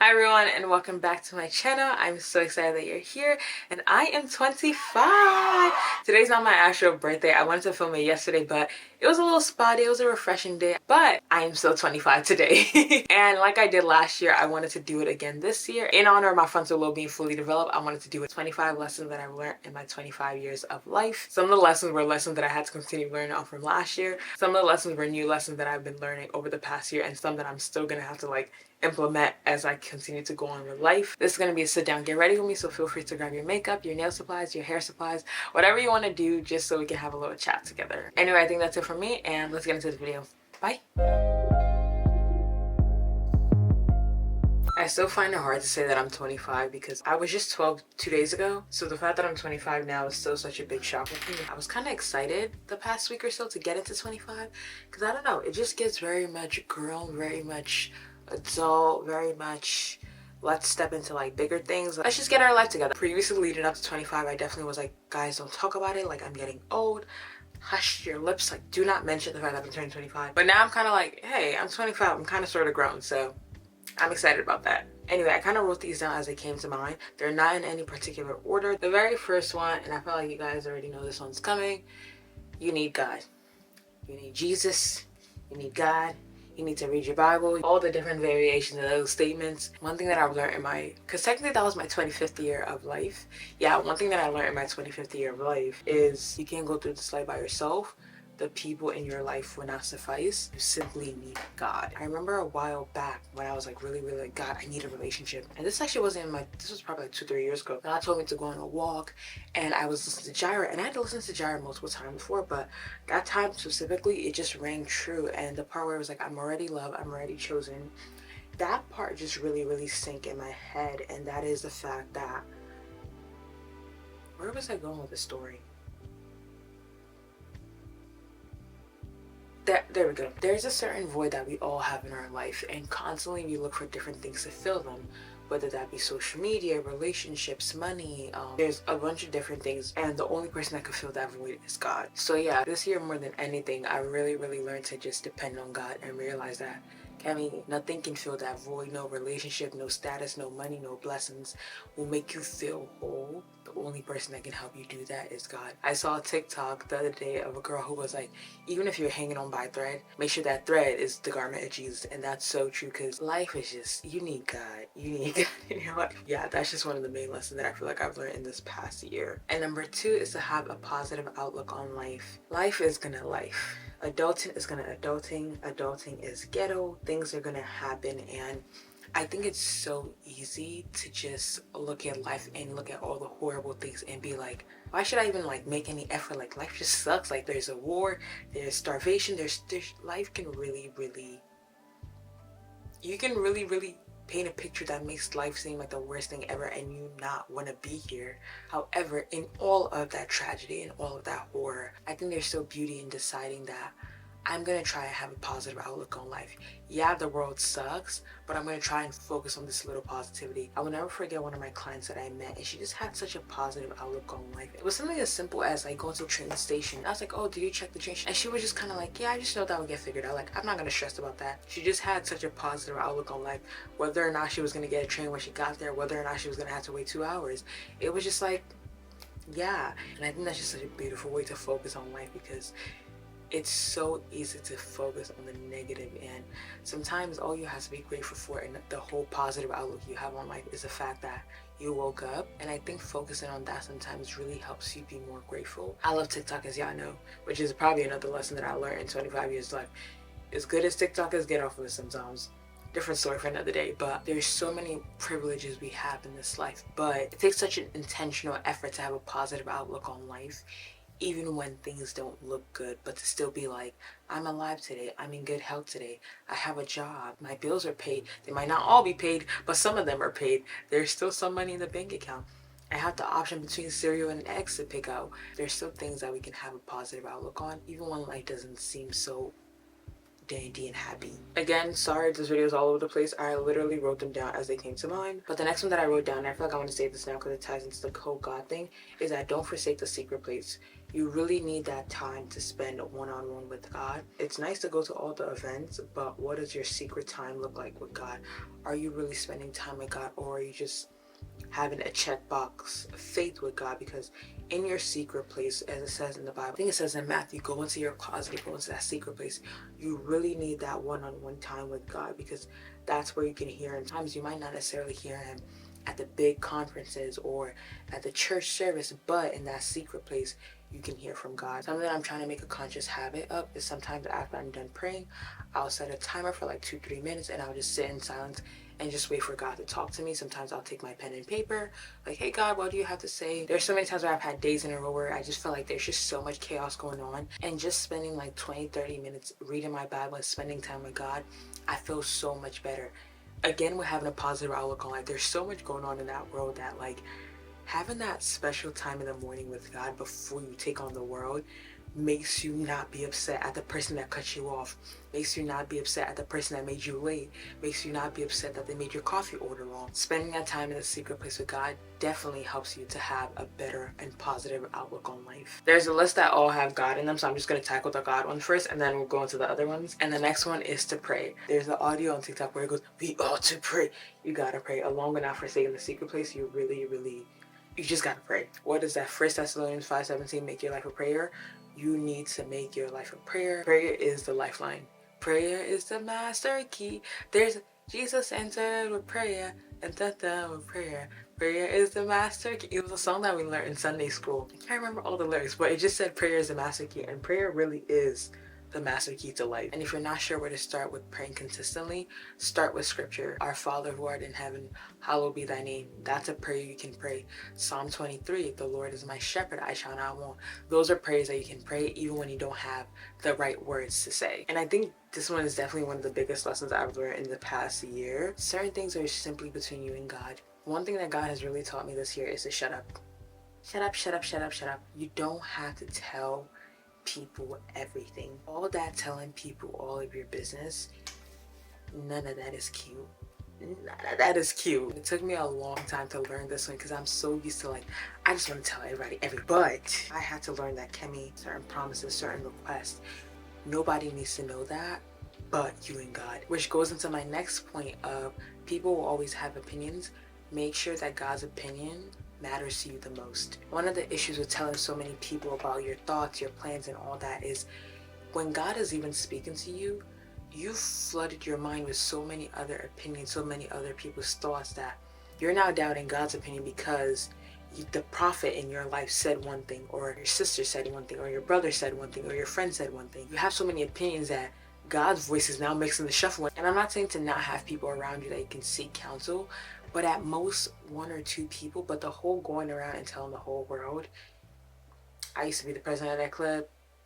Hi everyone and welcome back to my channel. I'm so excited that you're here and I am 25. Today's not my actual birthday. I wanted to film it yesterday but it was a little spotty. It was a refreshing day, but I am still 25 today. And like I did last year, I wanted to do it again this year. In honor of my frontal lobe being fully developed, I wanted to do 25 lessons that I've learned in my 25 years of life. Some of the lessons were lessons that I had to continue learning on from last year. Some of the lessons were new lessons that I've been learning over the past year and some that I'm still gonna have to implement as I continue to go on with life. This is going to be a sit down, get ready with me, so feel free to grab your makeup, your nail supplies, your hair supplies, whatever you want to do just so we can have a little chat together. Anyway, I think that's it for me and let's get into the video. Bye! I still find it hard to say that I'm 25 because I was just 12 2 days ago. So the fact that I'm 25 now is still such a big shock with me. I was kind of excited the past week or so to get into 25 because I don't know, it just gets very much grown, very much adult, very much let's step into bigger things. Let's just get our life together. Previously leading up to 25, I definitely was like, guys, don't talk about it, like I'm getting old. Hush your lips, like do not mention the fact that I'm turning 25. But now I'm kind of like, hey, I'm 25, I'm kind of sort of grown, so I'm excited about that. Anyway, I kind of wrote these down as they came to mind. They're not in any particular order. The very first one, and I feel like you guys already know this one's coming, you need God. You need Jesus, you need God, you need to read your Bible, all the different variations of those statements. One thing that I've learned because technically that was my 25th year of life. Yeah, one thing that I learned in my 25th year of life is you can't go through this life by yourself. The people in your life will not suffice. You simply need God. I remember a while back when I was really like, God, I need a relationship. And this actually wasn't this was probably 2-3 years ago. God told me to go on a walk and I was listening to Jireh, and I had to listen to Jireh multiple times before, but that time specifically, it just rang true. And the part where it was like, I'm already loved, I'm already chosen. That part just really sank in my head. And that is the fact that, where was I going with the story? There we go. There's a certain void that we all have in our life, and constantly we look for different things to fill them, whether that be social media, relationships, money. There's a bunch of different things, and the only person that could fill that void is God. So yeah, this year more than anything, I really learned to just depend on God and realize that, nothing can fill that void. No relationship, no status, no money, no blessings will make you feel whole. The only person that can help you do that is God. I saw a TikTok the other day of a girl who was like, even if you're hanging on by a thread, make sure that thread is the garment of Jesus. And that's so true, because life is just, you need God. You need God in your life. Yeah, that's just one of the main lessons that I feel like I've learned in this past year. And number 2 is to have a positive outlook on life. Life is gonna life. Adulting is gonna adulting. Adulting is ghetto. Things are gonna happen, and I think it's so easy to just look at life and look at all the horrible things and be like, why should I even make any effort? Like, life just sucks. Like, there's a war, there's starvation, there's life can really you can really paint a picture that makes life seem like the worst thing ever and you not want to be here. However, in all of that tragedy and all of that horror, I think there's still beauty in deciding that I'm gonna try and have a positive outlook on life. Yeah, the world sucks, but I'm gonna try and focus on this little positivity. I will never forget one of my clients that I met, and she just had such a positive outlook on life. It was something as simple as going to a train station. I was like, oh, did you check the train? And she was just kind of like, yeah, I just know that would get figured out. Like, I'm not gonna stress about that. She just had such a positive outlook on life. Whether or not she was gonna get a train when she got there, whether or not she was gonna have to wait 2 hours, it was just like, yeah. And I think that's just such a beautiful way to focus on life, because it's so easy to focus on the negative, and sometimes all you have to be grateful for and the whole positive outlook you have on life is the fact that you woke up. And I think focusing on that sometimes really helps you be more grateful. I love TikTok, as y'all know, which is probably another lesson that I learned in 25 years of life. As good as TikTok is, get off of it sometimes. Different story for another day. But there's so many privileges we have in this life, but it takes such an intentional effort to have a positive outlook on life, even when things don't look good, but to still be like, I'm alive today, I'm in good health today, I have a job, my bills are paid. They might not all be paid, but some of them are paid. There's still some money in the bank account. I have the option between cereal and eggs to pick out. There's still things that we can have a positive outlook on, even when life doesn't seem so dandy and happy. Again, sorry if this video is all over the place. I literally wrote them down as they came to mind. But the next one that I wrote down, and I feel like I want to say this now because it ties into the whole God thing, is that don't forsake the secret place. You really need that time to spend one-on-one with God. It's nice to go to all the events, but what does your secret time look like with God? Are you really spending time with God, or are you just having a checkbox faith with God? Because in your secret place, as it says in the Bible, I think it says in Matthew, go into your closet, go into that secret place. You really need that one-on-one time with God, because that's where you can hear him. Sometimes you might not necessarily hear him at the big conferences or at the church service, but in that secret place you can hear from God. Something that I'm trying to make a conscious habit of is sometimes after I'm done praying, I'll set a timer for like 2-3 minutes and I'll just sit in silence and just wait for God to talk to me. Sometimes I'll take my pen and paper, like, hey God, what do you have to say? There's so many times where I've had days in a row where I just feel like there's just so much chaos going on, and just spending like 20-30 minutes reading my Bible and spending time with God, I feel so much better. Again, we're having a positive outlook on life. There's so much going on in that world that, like, having that special time in the morning with God before you take on the world makes you not be upset at the person that cut you off, makes you not be upset at the person that made you late, makes you not be upset that they made your coffee order wrong. Spending that time in the secret place with God definitely helps you to have a better and positive outlook on life. There's a list that all have God in them, so I'm just going to tackle the God one first and then we'll go into the other ones. And the next one is to pray. There's an audio on TikTok where it goes, we ought to pray. You gotta pray. Along with not forsaking the secret place, you just gotta pray. What is that? 1 Thessalonians 5:17, make your life a prayer. You need to make your life a prayer. Prayer is the lifeline. Prayer is the master key. There's Jesus entered with prayer and with prayer. Prayer is the master key. It was a song that we learned in Sunday school. I can't remember all the lyrics, but it just said prayer is the master key, and prayer really is the master key to life. And if you're not sure where to start with praying consistently, start with scripture. Our Father who art in heaven, hallowed be thy name. That's a prayer you can pray. Psalm 23, the Lord is my shepherd, I shall not want. Those are prayers that you can pray even when you don't have the right words to say. And I think this one is definitely one of the biggest lessons I've learned in the past year. Certain things are simply between you and God. One thing that God has really taught me this year is to shut up. Shut up, shut up, shut up, shut up. You don't have to tell people everything. All that telling people all of your business, none of that is cute. None of that is cute. It took me a long time to learn this one because I'm so used to, like, I just want to tell everybody everything. But I had to learn that Kemi, certain promises, certain requests, nobody needs to know that but you and God. Which goes into my next point of people will always have opinions. Make sure that God's opinion matters to you the most. One of the issues with telling so many people about your thoughts, your plans, and all that is when God is even speaking to you, you've flooded your mind with so many other opinions, so many other people's thoughts that you're now doubting God's opinion because the prophet in your life said one thing, or your sister said one thing, or your brother said one thing, or your friend said one thing. You have so many opinions that God's voice is now mixing the shuffle. And I'm not saying to not have people around you that you can seek counsel, but at most 1 or 2 people. But the whole going around and telling the whole world, I used to be the president of that club,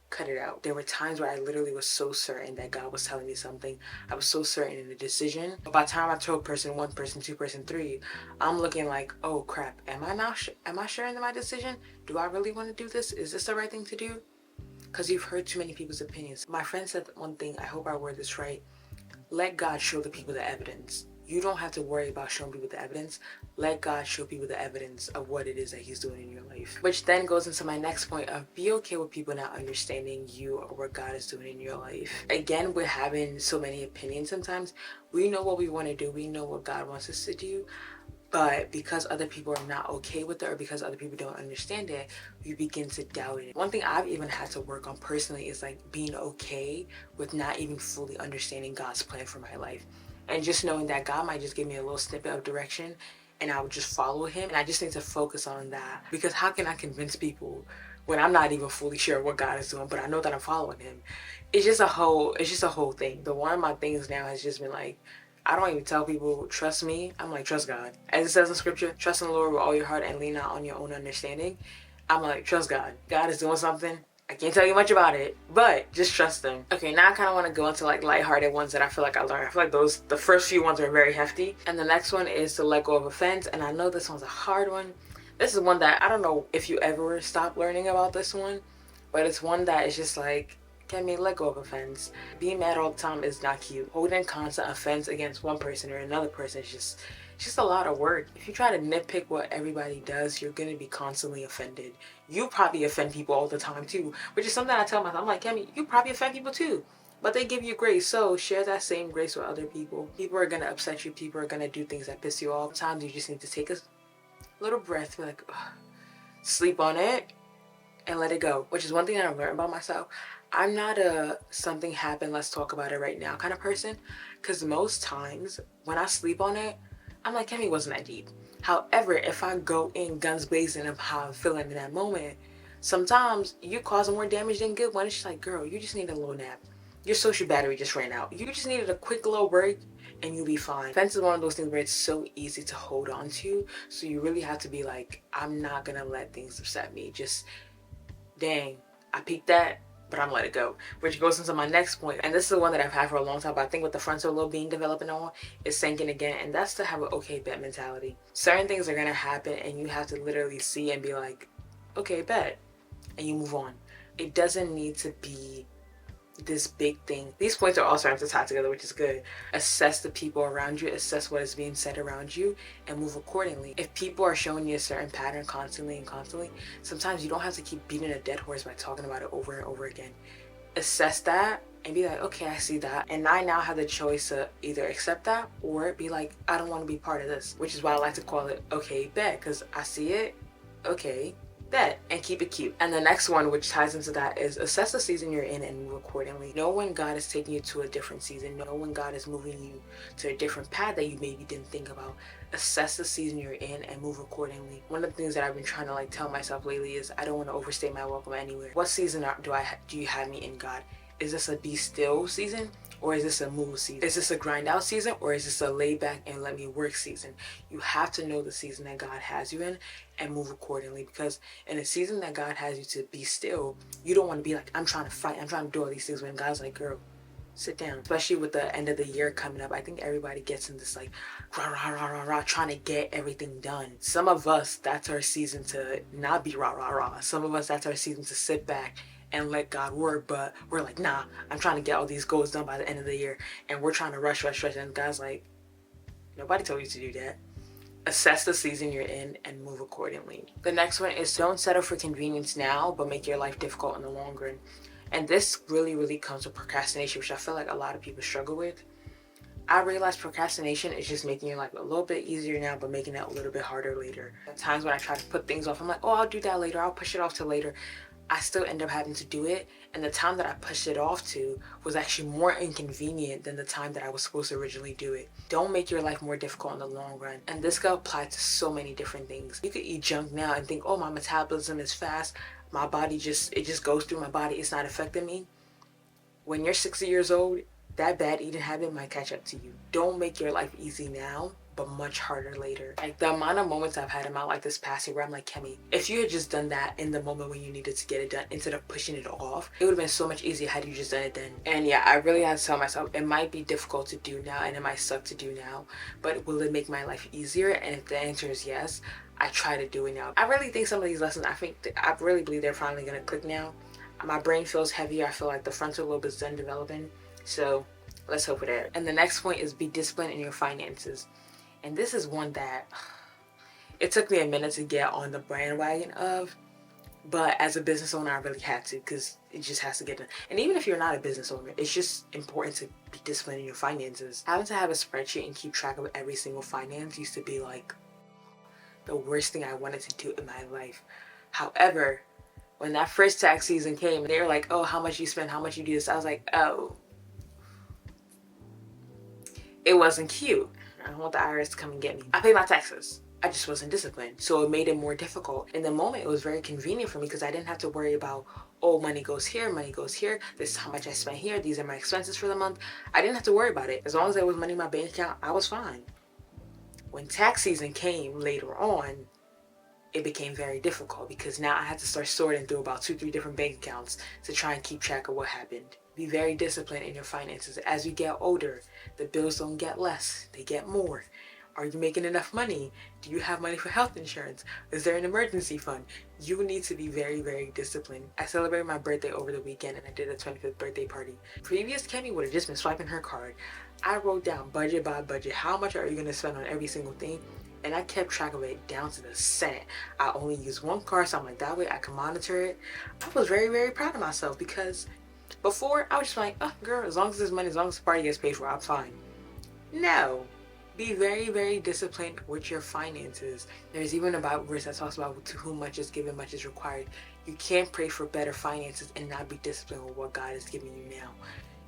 cut it out. There were times where I literally was so certain that God was telling me something. I was so certain in the decision. But by the time I told person 1, person 2, person 3, I'm looking like, oh crap, am I sure in my decision? Do I really want to do this? Is this the right thing to do? Because you've heard too many people's opinions. My friend said one thing, I hope I word this right. Let God show the people the evidence. You don't have to worry about showing people the evidence. Let God show people the evidence of what it is that he's doing in your life. Which then goes into my next point of be okay with people not understanding you or what God is doing in your life. Again, we're having so many opinions sometimes. We know what we want to do. We know what God wants us to do. But because other people are not okay with it, or because other people don't understand it, you begin to doubt it. One thing I've even had to work on personally is like being okay with not even fully understanding God's plan for my life. And just knowing that God might just give me a little snippet of direction and I would just follow him. And I just need to focus on that. Because how can I convince people when I'm not even fully sure what God is doing, but I know that I'm following him? It's just a whole thing. But one of my things now has just been like, I don't even tell people, trust me. I'm like, trust God. As it says in scripture, trust in the Lord with all your heart and lean not on your own understanding. I'm like, trust God. God is doing something. I can't tell you much about it, but just trust them. Okay, now I kind of want to go into like lighthearted ones that I feel like I learned. I feel like the first few ones are very hefty. And the next one is to let go of offense. And I know this one's a hard one. This is one that I don't know if you ever stop learning about this one, but it's one that is just like, Kemi, let go of offense. Being mad all the time is not cute. Holding constant offense against one person or another person is just a lot of work. If you try to nitpick what everybody does, you're gonna be constantly offended. You probably offend people all the time too, which is something I tell myself. I'm like, Kemi, you probably offend people too. But they give you grace, so share that same grace with other people. People are gonna upset you, people are gonna do things that piss you off. Sometimes you just need to take a little breath, be like, ugh, sleep on it, and let it go, which is one thing that I've learned about myself. I'm not a something happened, let's talk about it right now kind of person, because most times when I sleep on it, I'm like, Kemi, wasn't that deep. However, if I go in guns blazing of how I'm feeling in that moment, sometimes you cause more damage than good when it's just like, girl, you just need a little nap. Your social battery just ran out. You just needed a quick little break and you'll be fine. Offense is one of those things where it's so easy to hold on to. So you really have to be like, I'm not gonna let things upset me. Just, dang, I peaked that, but I'm gonna let it go. Which goes into my next point, and this is the one that I've had for a long time, but I think with the frontal lobe being developing on, it's sinking again, and that's to have an okay bet mentality. Certain things are gonna happen, and you have to literally see and be like, okay, bet, and you move on. It doesn't need to be this big thing. These points are all starting to tie together, which is good. Assess the people around you, assess what is being said around you, and move accordingly. If people are showing you a certain pattern constantly and constantly, sometimes you don't have to keep beating a dead horse by talking about it over and over again. Assess that and be like, okay, I see that, and I now have the choice to either accept that or be like, I don't want to be part of this, which is why I like to call it okay bet, because I see it, okay bet, and keep it cute. And the next one, which ties into that, is assess the season you're in and move accordingly. Know when God is taking you to a different season. Know when God is moving you to a different path that you maybe didn't think about. Assess the season you're in and move accordingly. One of the things that I've been trying to tell myself lately is I don't want to overstay my welcome anywhere. What season do you have me in, God? Is this a be still season? Or is this a move season? Is this a grind out season? Or is this a lay back and let me work season? You have to know the season that God has you in and move accordingly, because in a season that God has you to be still, you don't want to be like, I'm trying to fight, I'm trying to do all these things, when God's like, girl, sit down. Especially with the end of the year coming up, I think everybody gets in this rah rah rah rah rah, trying to get everything done. Some of us, that's our season to not be rah rah rah. Some of us, that's our season to sit back and let God work, but we're like, nah, I'm trying to get all these goals done by the end of the year, and we're trying to rush, and God's like, nobody told you to do that. Assess the season you're in and move accordingly. The next one is don't settle for convenience now, but make your life difficult in the long run. And this really comes with procrastination, which I feel like a lot of people struggle with. I realize procrastination is just making your life a little bit easier now, but making it a little bit harder later. At times when I try to put things off, I'm like, oh, I'll do that later, I'll push it off to later. I still end up having to do it, and the time that I pushed it off to was actually more inconvenient than the time that I was supposed to originally do it. Don't make your life more difficult in the long run, and this could apply to so many different things. You could eat junk now and think, oh, my metabolism is fast, my body it just goes through my body, it's not affecting me. When you're 60 years old, that bad eating habit might catch up to you. Don't make your life easy now, but much harder later. Like the amount of moments I've had in my life this past year where I'm like, Kemi, if you had just done that in the moment when you needed to get it done instead of pushing it off, it would have been so much easier had you just done it then. And yeah, I really had to tell myself it might be difficult to do now and it might suck to do now, but will it make my life easier? And if the answer is yes, I try to do it now. I really think some of these lessons, I really believe they're finally gonna click now. My brain feels heavier. I feel like the frontal lobe is done developing. So let's hope for that. And the next point is be disciplined in your finances. And this is one that it took me a minute to get on the bandwagon of, but as a business owner, I really had to, because it just has to get done. And even if you're not a business owner, it's just important to be disciplined in your finances. Having to have a spreadsheet and keep track of every single finance used to be like the worst thing I wanted to do in my life. However, when that first tax season came, they were like, oh, how much you spend, how much you do this, I was like, oh, it wasn't cute. I don't want the IRS to come and get me. I pay my taxes. I just wasn't disciplined. So it made it more difficult. In the moment, it was very convenient for me because I didn't have to worry about, oh, money goes here, this is how much I spent here, these are my expenses for the month. I didn't have to worry about it. As long as there was money in my bank account, I was fine. When tax season came later on, it became very difficult because now I had to start sorting through about 2-3 different bank accounts to try and keep track of what happened. Be very disciplined in your finances. As you get older, the bills don't get less, they get more. Are you making enough money? Do you have money for health insurance? Is there an emergency fund? You need to be very, very disciplined. I celebrated my birthday over the weekend and I did a 25th birthday party. Previous Kemi would have just been swiping her card. I wrote down budget by budget. How much are you going to spend on every single thing? And I kept track of it down to the cent. I only used one card, so I'm like, that way I can monitor it. I was very, very proud of myself because before I was just like, oh girl, as long as there's money, as long as the party gets paid for, I'm fine. No. Be very, very disciplined with your finances. There's even a Bible verse that talks about to whom much is given, much is required. You can't pray for better finances and not be disciplined with what God is giving you now.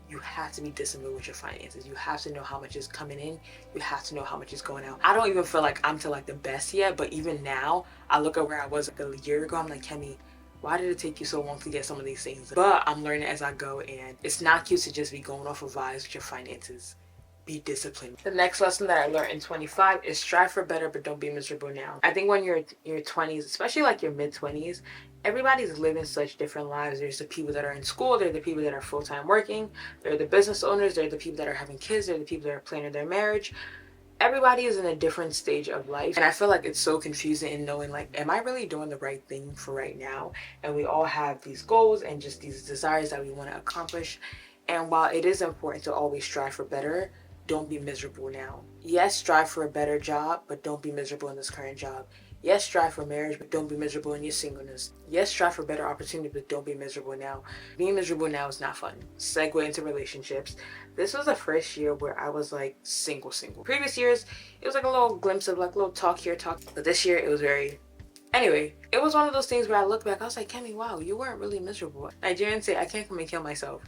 You have to be disciplined with your finances. You have to know how much is coming in. You have to know how much is going out. I don't even feel like I'm to like the best yet, but even now, I look at where I was like a year ago. I'm like, Kemi, why did it take you so long to get some of these things? But I'm learning as I go, and it's not cute to just be going off of vibes with your finances. Be disciplined. The next lesson that I learned in 25 is strive for better, but don't be miserable now. I think when you're in your 20s, especially like your mid 20s, everybody's living such different lives. There's the people that are in school, there are the people that are full-time working, there are the business owners, there are the people that are having kids, there are the people that are planning their marriage. Everybody is in a different stage of life, and I feel like it's so confusing in knowing like, am I really doing the right thing for right now? And we all have these goals and just these desires that we want to accomplish. And while it is important to always strive for better, don't be miserable now. Yes, strive for a better job, but don't be miserable in this current job. Yes, strive for marriage, but don't be miserable in your singleness. Yes, strive for better opportunity, but don't be miserable now. Being miserable now is not fun. Segue into relationships. This was the first year where I was like single. Previous years, it was like a little glimpse of like a little talk here, talk. But this year, it was very... Anyway, it was one of those things where I look back, I was like, Kemi, wow, you weren't really miserable. Nigerians say, I can't come and kill myself.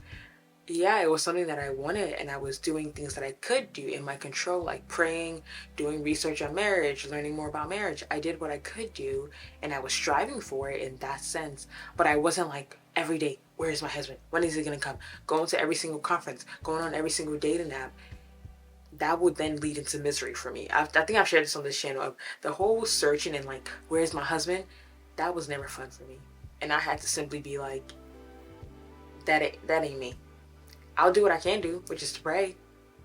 Yeah, it was something that I wanted, and I was doing things that I could do in my control, like praying, doing research on marriage, learning more about marriage. I did what I could do, and I was striving for it in that sense. But I wasn't like every day, where's my husband? When is he gonna come? Going to every single conference, going on every single dating app. That would then lead into misery for me. I think I've shared this on this channel of the whole searching and like, where's my husband? That was never fun for me. And I had to simply be like, that ain't me. I'll do what I can do, which is to pray.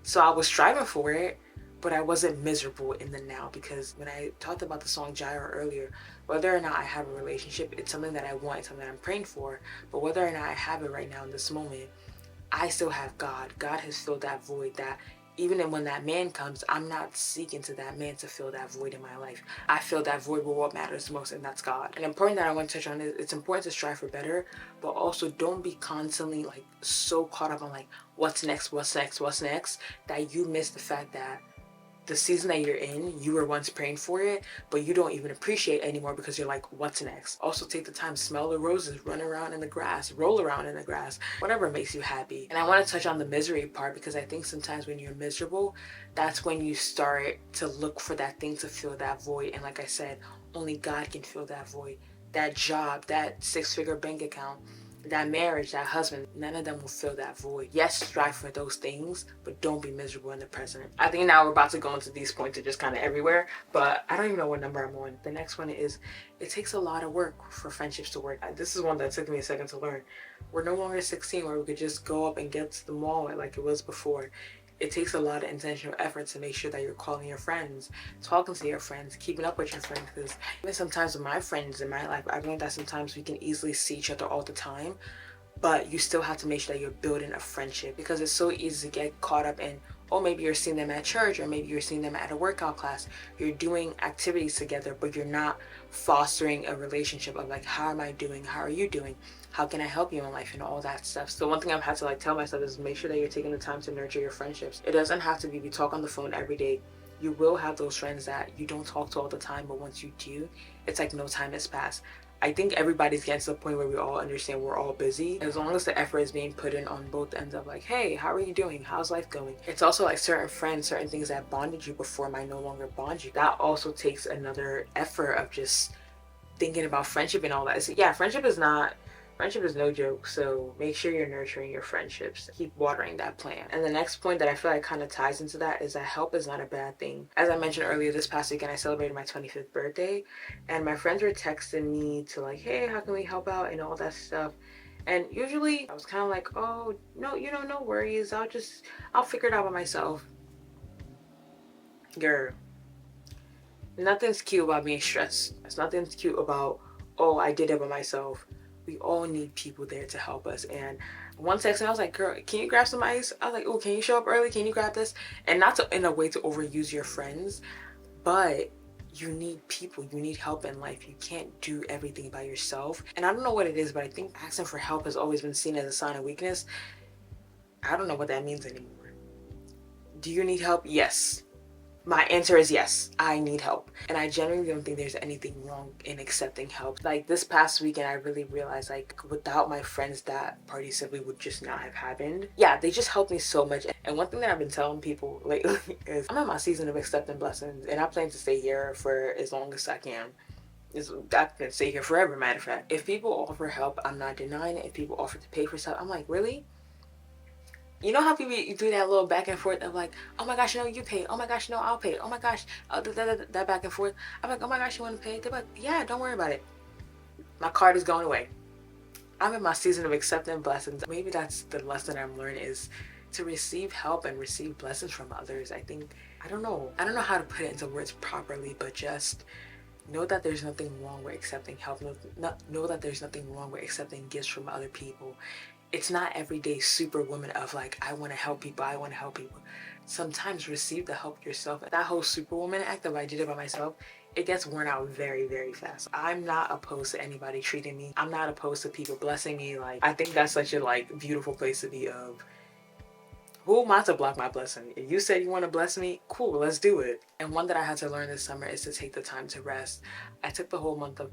So I was striving for it, but I wasn't miserable in the now, because when I talked about the song Jireh earlier, whether or not I have a relationship, it's something that I want, it's something that I'm praying for, but whether or not I have it right now in this moment, I still have God. God has filled that void that even when that man comes, I'm not seeking to that man to fill that void in my life. I fill that void with what matters most, and that's God. And important that I want to touch on is it's important to strive for better, but also don't be constantly like so caught up on like what's next, that you miss the fact that the season that you're in, you were once praying for it, but you don't even appreciate anymore because you're like, what's next? Also take the time, smell the roses, run around in the grass, roll around in the grass, whatever makes you happy. And I want to touch on the misery part, because I think sometimes when you're miserable, that's when you start to look for that thing to fill that void. And like I said, only God can fill that void. That job, that 6-figure bank account, that marriage, that husband, none of them will fill that void. Yes, strive for those things, but don't be miserable in the present. I think now we're about to go into these points that just kind of everywhere, but I don't even know what number I'm on. The next one is, it takes a lot of work for friendships to work. This is one that took me a second to learn. We're no longer 16 where we could just go up and get to the mall like it was before. It takes a lot of intentional effort to make sure that you're calling your friends, talking to your friends, keeping up with your friends. Because even sometimes with my friends in my life, I've learned that sometimes we can easily see each other all the time, but you still have to make sure that you're building a friendship, because it's so easy to get caught up in, oh, maybe you're seeing them at church, or maybe you're seeing them at a workout class. You're doing activities together, but you're not fostering a relationship of like, how am I doing? How are you doing? How can I help you in life and all that stuff? So one thing I've had to like tell myself is make sure that you're taking the time to nurture your friendships. It doesn't have to be we talk on the phone every day. You will have those friends that you don't talk to all the time, but once you do, it's like no time has passed. I think everybody's getting to the point where we all understand we're all busy. As long as the effort is being put in on both ends of like, hey, how are you doing? How's life going? It's also like certain friends, certain things that bonded you before might no longer bond you. That also takes another effort of just thinking about friendship and all that. So yeah, friendship is no joke, so make sure you're nurturing your friendships. Keep watering that plant. And the next point that I feel like kind of ties into that is that help is not a bad thing. As I mentioned earlier, this past weekend I celebrated my 25th birthday, and my friends were texting me to like, hey, how can we help out and all that stuff. And usually I was kind of like, oh, no, no worries. I'll figure it out by myself. Girl, Nothing's cute about being stressed. There's nothing's cute about, oh, I did it by myself. We all need people there to help us. And one text, and I was like, girl, can you grab some ice? I was like, oh, can you show up early? Can you grab this? And not to, in a way to overuse your friends, but you need people. You need help in life. You can't do everything by yourself. And I don't know what it is, but I think asking for help has always been seen as a sign of weakness. I don't know what that means anymore. Do you need help? Yes. My answer is yes, I need help. And I genuinely don't think there's anything wrong in accepting help. Like this past weekend, I really realized like without my friends, that party simply would just not have happened. Yeah, they just helped me so much. And one thing that I've been telling people lately is I'm in my season of accepting blessings and I plan to stay here for as long as I can. I can stay here forever, matter of fact. If people offer help, I'm not denying it. If people offer to pay for stuff, I'm like, really? You know how people you do that little back and forth of like, oh my gosh, no, you pay. Oh my gosh, no, I'll pay. Oh my gosh, that back and forth. I'm like, oh my gosh, you want to pay? They're like, yeah, don't worry about it. My card is going away. I'm in my season of accepting blessings. Maybe that's the lesson I'm learning is to receive help and receive blessings from others. I think, I don't know how to put it into words properly, but just know that there's nothing wrong with accepting help. Know that there's nothing wrong with accepting gifts from other people. It's not everyday superwoman of like, I want to help people, I want to help people. Sometimes receive the help yourself. That whole superwoman act of I did it by myself, it gets worn out very, very fast. I'm not opposed to anybody treating me. I'm not opposed to people blessing me. Like, I think that's such a like beautiful place to be of, who am I to block my blessing? If you said you want to bless me, cool, let's do it. And one that I had to learn this summer is to take the time to rest. I took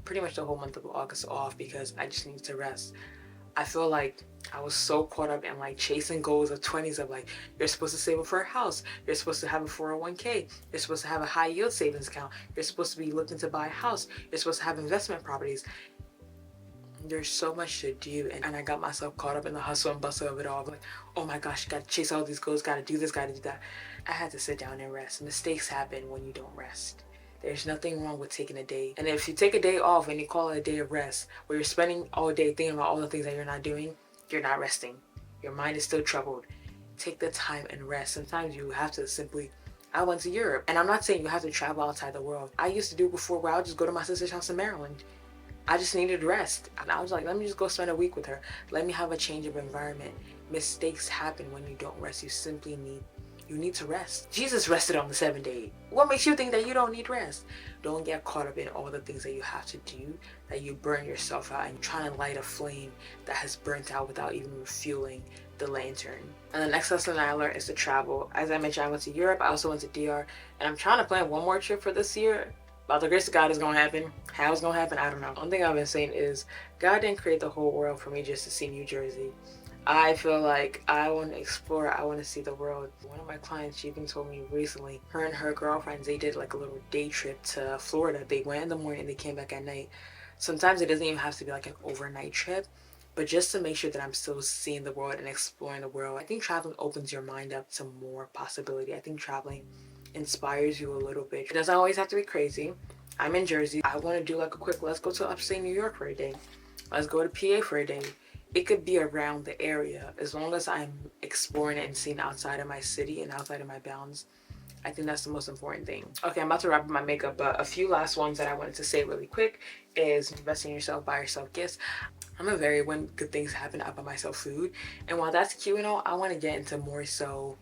pretty much the whole month of August off because I just needed to rest. I feel like I was so caught up in like chasing goals of 20s of like, you're supposed to save up for a house. You're supposed to have a 401k. You're supposed to have a high yield savings account. You're supposed to be looking to buy a house. You're supposed to have investment properties. There's so much to do. And I got myself caught up in the hustle and bustle of it all. Like, oh my gosh, you got to chase all these goals. Got to do this, got to do that. I had to sit down and rest. Mistakes happen when you don't rest. There's nothing wrong with taking a day. And if you take a day off and you call it a day of rest, where you're spending all day thinking about all the things that you're not doing, you're not resting. Your mind is still troubled. Take the time and rest. Sometimes you have to simply, I went to Europe. And I'm not saying you have to travel outside the world. I used to do before where I would just go to my sister's house in Maryland. I just needed rest. And I was like, let me just go spend a week with her. Let me have a change of environment. Mistakes happen when you don't rest. You need to rest. Jesus rested on the seventh day. What makes you think that you don't need rest? Don't get caught up in all the things that you have to do, that you burn yourself out and trying to light a flame that has burnt out without even refueling the lantern. And the next lesson I learned is to travel. As I mentioned, I went to Europe. I also went to DR. And I'm trying to plan one more trip for this year. By the grace of God, it's going to happen. How it's going to happen, I don't know. One thing I've been saying is God didn't create the whole world for me just to see New Jersey. I feel like I want to explore, I want to see the world. One of my clients, she even told me recently, her and her girlfriends, they did like a little day trip to Florida. They went in the morning, they came back at night. Sometimes it doesn't even have to be like an overnight trip, but just to make sure that I'm still seeing the world and exploring the world. I think traveling opens your mind up to more possibility. I think traveling inspires you a little bit. It doesn't always have to be crazy. I'm in Jersey. I want to do like a quick, let's go to upstate New York for a day. Let's go to PA for a day. It could be around the area. As long as I'm exploring it and seeing outside of my city and outside of my bounds, I think that's the most important thing. Okay, I'm about to wrap up my makeup, but a few last ones that I wanted to say really quick is invest in yourself, buy yourself gifts. I'm a very, when good things happen, I buy myself food. And while that's cute and all, I want to get into more so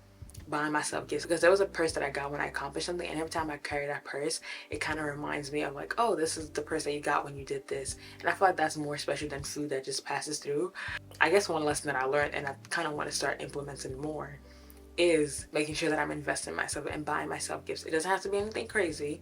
buying myself gifts, because there was a purse that I got when I accomplished something, and every time I carry that purse, it kind of reminds me of like, oh, this is the purse that you got when you did this. And I feel like that's more special than food that just passes through. I guess one lesson that I learned, and I kind of want to start implementing more, is making sure that I'm investing in myself and buying myself gifts. It doesn't have to be anything crazy.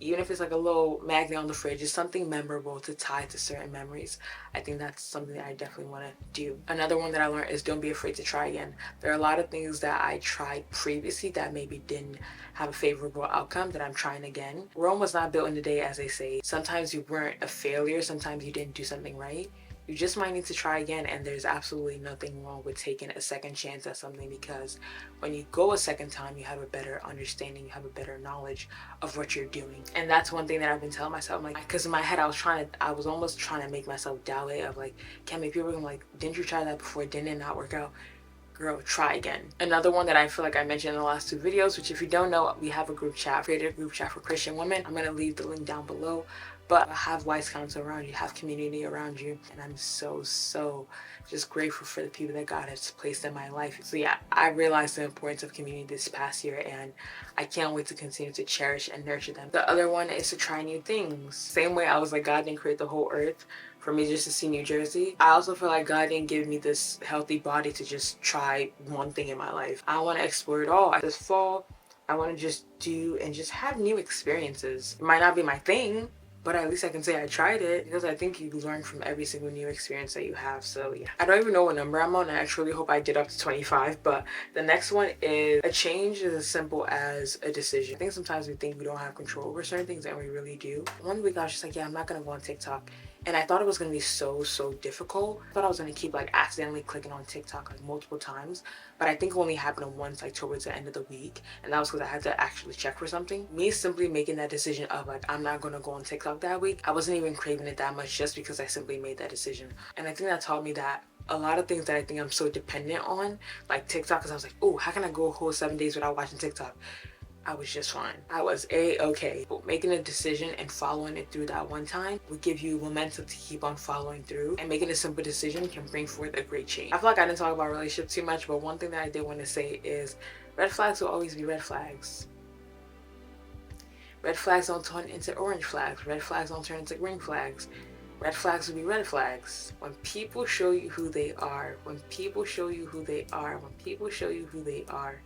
Even if it's like a little magnet on the fridge, it's something memorable to tie to certain memories. I think that's something that I definitely want to do. Another one that I learned is don't be afraid to try again. There are a lot of things that I tried previously that maybe didn't have a favorable outcome that I'm trying again. Rome was not built in a day, as they say. Sometimes you weren't a failure. Sometimes you didn't do something right. You just might need to try again, and there's absolutely nothing wrong with taking a second chance at something, because when you go a second time, you have a better understanding, you have a better knowledge of what you're doing. And that's one thing that I've been telling myself, like, because in my head, I was almost trying to make myself doubt it, of like, Cami, people are like, didn't you try that before? Didn't it not work out? girl, try again. Another one that I feel like I mentioned in the last 2 videos, which if you don't know, we have a group chat, created a group chat for Christian women. I'm gonna leave the link down below. But have wise counsel around you, have community around you, and I'm so just grateful for the people that God has placed in my life. So yeah, I realized the importance of community this past year, and I can't wait to continue to cherish and nurture them. The other one is to try new things. Same way I was like, God didn't create the whole earth for me just to see New Jersey. I also feel like God didn't give me this healthy body to just try one thing in my life. I want to explore it all. This fall, I want to just do and just have new experiences. It might not be my thing, but at least I can say I tried it, because I think you learn from every single new experience that you have. So yeah, I don't even know what number I'm on. I actually hope I did up to 25. But the next one is a change is as simple as a decision. I think sometimes we think we don't have control over certain things, and we really do. One week I was just like, yeah, I'm not gonna go on TikTok. And I thought it was going to be so difficult. I thought I was going to keep like accidentally clicking on TikTok like multiple times. But I think it only happened once, like towards the end of the week. And that was because I had to actually check for something. Me simply making that decision of like, I'm not going to go on TikTok that week. I wasn't even craving it that much just because I simply made that decision. And I think that taught me that a lot of things that I think I'm so dependent on, like TikTok, because I was like, oh, how can I go a whole 7 days without watching TikTok? I was just fine. I was A-okay. But making a decision and following it through that one time will give you momentum to keep on following through, and making a simple decision can bring forth a great change. I feel like I didn't talk about relationships too much, but one thing that I did want to say is red flags will always be red flags. Red flags don't turn into orange flags. Red flags don't turn into green flags. Red flags will be red flags. When people show you who they are, when people show you who they are, when people show you who they are,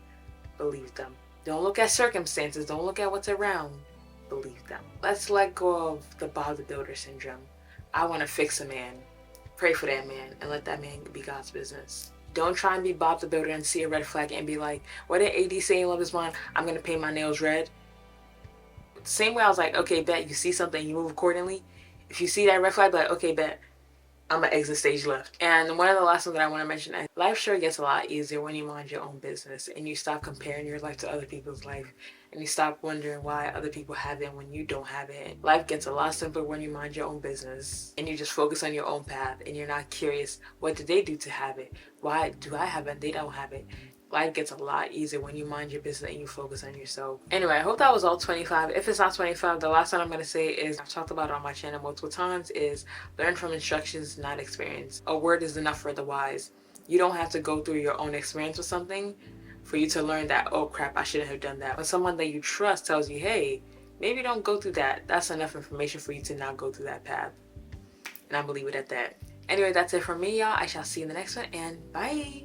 believe them. Don't look at circumstances. Don't look at what's around. Believe them. Let's let go of the Bob the Builder syndrome. I want to fix a man. Pray for that man and let that man be God's business. Don't try and be Bob the Builder and see a red flag and be like, what did AD say in Love Is Blind? I'm going to paint my nails red. Same way I was like, okay, bet. You see something, you move accordingly. If you see that red flag, be like, okay, bet. I'm gonna exit stage left. And one of the last ones that I want to mention is life sure gets a lot easier when you mind your own business and you stop comparing your life to other people's life, and you stop wondering why other people have it when you don't have it. Life gets a lot simpler when you mind your own business and you just focus on your own path, and you're not curious, what did they do to have it? Why do I have it and they don't have it? Life gets a lot easier when you mind your business and you focus on yourself. Anyway, I hope that was all 25. If it's not 25, the last one I'm going to say is, I've talked about it on my channel multiple times, is learn from instructions, not experience. A word is enough for the wise. You don't have to go through your own experience with something for you to learn that, oh crap, I shouldn't have done that. When someone that you trust tells you, hey, maybe don't go through that, that's enough information for you to not go through that path. And I'm going to leave it at that. Anyway, that's it from me, y'all. I shall see you in the next one, and bye.